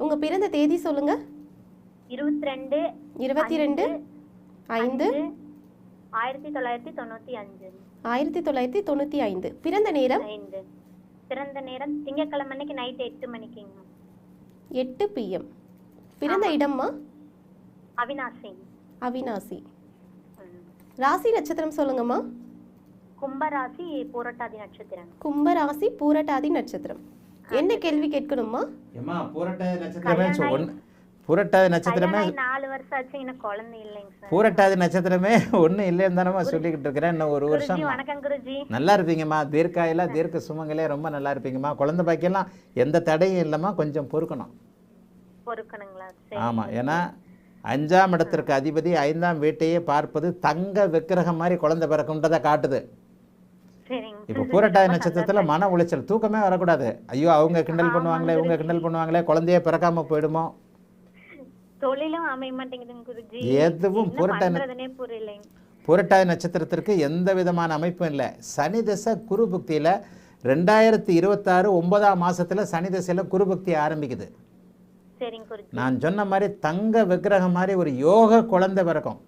உங்க பிறந்த தேதி சொல்லுங்க. 22 22 5 1995. 1995. பிறந்த நேரம் 5. பிறந்த நேரம் திங்கட்கிழமை அன்னைக்கு நைட் 8 மணிக்குங்க. 8 PM. பிறந்த இடம்மா? அவினாசி. அவினாசி. ராசி நட்சத்திரம் சொல்லுங்கம்மா. கும்பராசி பூரட்டாதி நட்சத்திரம். கும்பராசி பூரட்டாதி நட்சத்திரம். என்ன கேள்வி கேட்கணுமா? ஏமா பூரட்டாதி நட்சத்திரமே பூரட்டாதி நட்சத்திரமே 4 வருஷம் ஆச்சு, எனக்கு குழந்தை இல்லைங்க சார். பூரட்டாதி நட்சத்திரமே ஒன்றும் இல்லைன்னு தானம்மா சொல்லிக்கிட்டு இருக்கிறேன். இன்னும் ஒரு வருஷம். வணக்கம் குருஜி. நல்லா இருப்பீங்கம்மா. தீர்க்காயில தீர்க்க சுமங்களே ரொம்ப நல்லா இருப்பீங்கம்மா. குழந்தை பாக்கியெல்லாம் எந்த தடையும் இல்லைம்மா. கொஞ்சம் பொறுக்கணும். பொறுக்கணுங்களா? ஆமாம். ஏன்னா 5ஆம் இடத்திற்கு அதிபதி 5ஆம் வீட்டையே பார்ப்பது தங்க விக்கிரகம் மாதிரி குழந்தை பிறக்கும்ன்றதை காட்டுது. இப்போ பூரட்டாதி நட்சத்திரத்தில் மன உளைச்சல், தூக்கமே வரக்கூடாது. ஐயோ அவங்க கிண்டல் பண்ணுவாங்களே, இவங்க கிண்டல் பண்ணுவாங்களே, குழந்தையே பிறக்காம போயிடுமோ. தொழிலும் அமைய மாட்டேங்குதுங்க குருஜி. எதுவும் பூரட்டாதி நட்சத்திரத்திற்கு எந்த விதமான அமைப்பும் இல்லை. சனி தசை குரு புக்தியில் 2026 9ஆம் மாசத்துல சனி தசையில் குரு புக்தி ஆரம்பிக்குது. நான் சொன்ன மாதிரி தங்க விக்கிரகம் மாதிரி ஒரு யோக குழந்தை பிறக்கும்.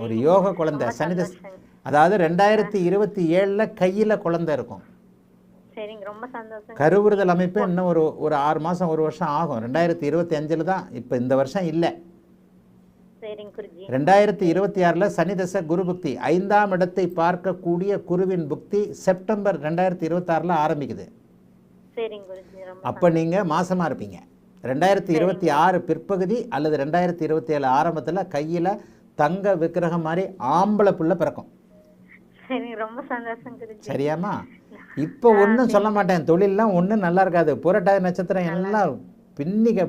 ஒரு யோக குழந்தை சனி தசை, அதாவது 2027 கையில குழந்தை இருக்கும். கருவுறுதல் அமைப்பு இன்னும் ஒரு 6 மாசம் 1 வருஷம் ஆகும். 2025 தான். இப்போ இந்த வருஷம் இல்லை. 2026 சனி தசை குரு புக்தி 5ஆம் இடத்தை பார்க்கக்கூடிய குருவின் புக்தி செப்டம்பர் 2026 ஆரம்பிக்குது. அப்போ நீங்க மாசமா இருப்பீங்க. 2026 பிற்பகுதி அல்லது 2027 ஆரம்பத்தில் கையில தங்க விக்கிரகம் மாதிரி ஆம்பளை பிள்ளை பிறக்கும். சரியாமா? இப்போ ஒன்றும் சொல்ல மாட்டேன். தொழிலெலாம் ஒன்றும் நல்லா இருக்காது. பூரட்டாதி நட்சத்திரம் எல்லாம் பின்னிக்க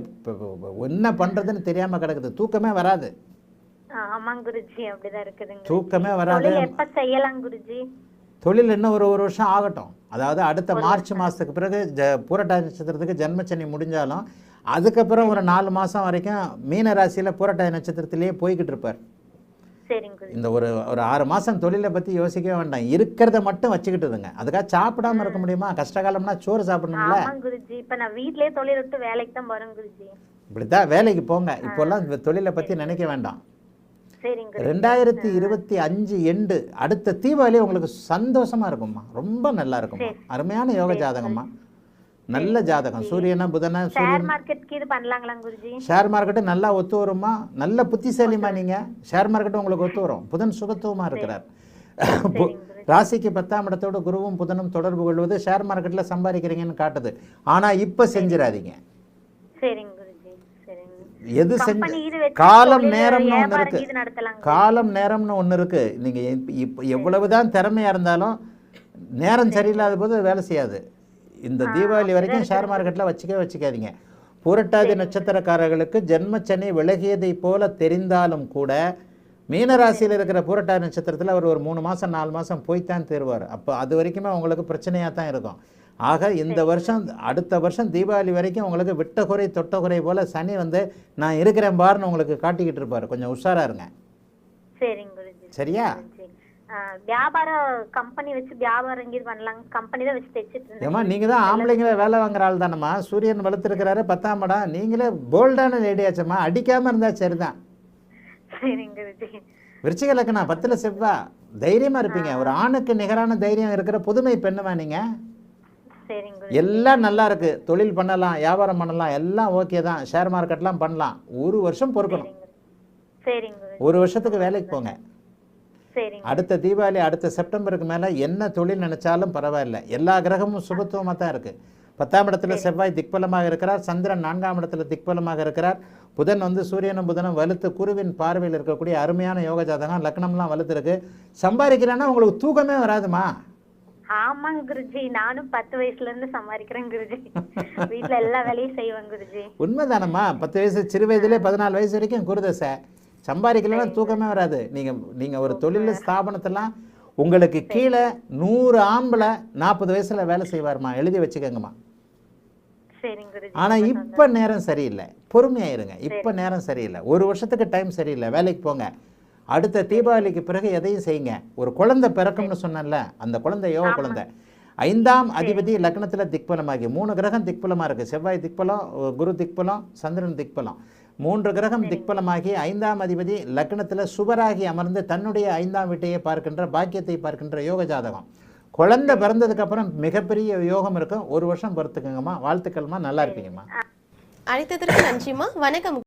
என்ன பண்ணுறதுன்னு தெரியாமல் கிடக்குது. தூக்கமே வராது. தூக்கமே வராது. தொழில் இன்னும் ஒரு வருஷம் ஆகட்டும். அதாவது அடுத்த மார்ச் மாதத்துக்கு பிறகு பூரட்டாதி நட்சத்திரத்துக்கு ஜென்மச்சனி முடிஞ்சாலும் அதுக்கப்புறம் ஒரு 4 மாதம் வரைக்கும் மீன ராசியில் பூரட்டாதி நட்சத்திரத்திலேயே போய்கிட்டு இருப்பார். இந்த ஒரு 6 மாதம் தொழிலை பற்றி யோசிக்கவே வேண்டாம். இருக்கிறத மட்டும் வச்சுக்கிட்டு இருங்க. அதுக்காக சாப்பிடாம இருக்க முடியுமா? கஷ்டகாலம்னா சோறு சாப்பிடணும்ல. இப்படித்தான் வேலைக்கு போங்க. இப்போல்லாம் தொழிலை பற்றி நினைக்க வேண்டாம். 2025 எண்டு அடுத்த தீபாவளி உங்களுக்கு சந்தோஷமா இருக்கும்மா. ரொம்ப நல்லா இருக்கும்மா. அருமையான யோக ஜாதகம்மா. நல்ல ஜாதகம். சூரியனா புதனா ஷேர் மார்க்கெட் கீது பண்ணலாங்களா குருஜி? ஷேர் மார்க்கெட் நல்லா ஒத்து வருமா? நல்ல புத்திசாலிமா நீங்க. ஷேர் மார்க்கெட் உங்களுக்கு ஒத்து வரும். புதன் சுபத்துவமா இருக்கிறார். ராசிக்கு 10ஆம் இடத்தோட குருவும் புதனும் தொடர்பு கொள்வது ஷேர் மார்க்கெட்ல சம்பாதிக்கிறீங்கன்னு காட்டுது. ஆனா இப்ப செஞ்சிடாதீங்க. எது காலம் நேரம்னு ஒன்று இருக்கு. காலம் நேரம்னு ஒன்று இருக்கு. நீங்க எவ்வளவுதான் திறமையா இருந்தாலும் நேரம் சரியில்லாத போது வேலை செய்யாது. இந்த தீபாவளி வரைக்கும் ஷேர் மார்க்கெட்டில் வச்சுக்காதீங்க. பூரட்டாதி நட்சத்திரக்காரர்களுக்கு ஜென்மச்சனி விலகியதை போல தெரிந்தாலும் கூட மீனராசியில் இருக்கிற பூரட்டாதி நட்சத்திரத்தில் அவர் ஒரு 3 மாதம் 4 மாதம் போய்த்தான் தருவார். அப்போ அது வரைக்குமே உங்களுக்கு பிரச்சனையாக தான் இருக்கும். ஆக இந்த வருஷம் அடுத்த வருஷம் தீபாவளி வரைக்கும் உங்களுக்கு விட்ட குறை தொட்ட குறை போல சனி வந்து நான் இருக்கிறேன் பாருன்னு உங்களுக்கு காட்டிக்கிட்டு இருப்பார். கொஞ்சம் உஷாரா இருங்க. சரியா? வியாபார கம்பெனி வச்சு வியாபாரம் எங்கேயும் பண்ணலாம். கம்பெனி தான் வச்சு தைச்சிட்டு இருக்கேன். ஏமா நீங்க தான் ஆம்பளைங்களே வேலை வாங்குற ஆள் தானம்மா. சூரியன் வளர்த்துருக்கிறாரு 10ஆம் இடம். நீங்களே போல்டான லேடியாச்சம்மா. அடிக்காம இருந்தா சரிதான். விருச்சிக லக்னம் 10ல் செவ்வாய். தைரியமா இருப்பீங்க. ஒரு ஆணுக்கு நிகரான தைரியம் இருக்கிற புதுமை பெண்ணுமா நீங்க. எல்லாம் நல்லா இருக்கு. தொழில் பண்ணலாம், வியாபாரம் பண்ணலாம், எல்லாம் ஓகே தான். ஷேர் மார்க்கெட்லாம் பண்ணலாம். 1 வருஷம் பொறுக்கணும். 1 வருஷத்துக்கு வேலைக்கு போங்க. அடுத்த தீபாவளி அடுத்த செப்டம்பருக்கு மேலே என்ன தொழில் நினைச்சாலும் பரவாயில்ல. எல்லா கிரகமும் சுபத்துவமாக தான் இருக்குது. 10ஆம் இடத்துல செவ்வாய் திக்பலமாக இருக்கிறார். சந்திரன் 4ஆம் இடத்துல திக்பலமாக இருக்கிறார். புதன் வந்து சூரியனும் புதனும் வலுத்து குருவின் பார்வையில் இருக்கக்கூடிய அருமையான யோக ஜாதகம். லக்னம்லாம் வலுத்து இருக்கு. சம்பாதிக்கிறேன்னா உங்களுக்கு தூக்கமே வராதுமா. ஆமாங்க குருஜி. நானும் 10 வயசுல இருந்து சம்பாதிக்கிறேன் குருஜி. வீட்டுல எல்லா வேலையும் செய்வேன் குருஜி. உண்மைதானம்மா. 10 வயசு சிறு வயதிலே 14 வயசு வரைக்கும் குருதசை. சம்பாதிக்கலாம் தூக்கமே வராது. நீங்க ஒரு தொழில் ஸ்தாபனத்தெல்லாம் உங்களுக்கு கீழே 100 ஆம்பளை 40 வயசுல வேலை செய்வாருமா. எழுதி வச்சுக்கோங்கம்மா. ஆனா இப்ப நேரம் சரியில்லை. பொறுமையாயிருங்க. இப்ப நேரம் சரியில்லை. 1 வருஷத்துக்கு டைம் சரியில்லை. வேலைக்கு போங்க. அடுத்த தீபாவளிக்கு பிறகு எதையும் செய்யுங்க. ஒரு குழந்தை பிறக்கும்னு சொன்னேன்ல, அந்த குழந்தை யோக குழந்தை. 5ஆம் அதிபதி லக்னத்தில் திக்பலமாகி 3 கிரகம் திக்பலமாக இருக்குது. செவ்வாய் திக்பலம், குரு திக்பலம், சந்திரன் திக்பலம், 3 கிரகம் திக்பலமாகி 5ஆம் அதிபதி லக்னத்தில் சுபராகி அமர்ந்து தன்னுடைய 5ஆம் வீட்டையே பார்க்கின்ற பாக்கியத்தை பார்க்கின்ற யோக ஜாதகம். குழந்தை பிறந்ததுக்கப்புறம் மிகப்பெரிய யோகம் இருக்கும். 1 வருஷம் பொறுத்துக்குங்கம்மா. வாழ்த்துக்கள்மா, நல்லா இருப்பீங்கம்மா. அழைத்ததற்கு நன்றிம்மா. வணக்கம்.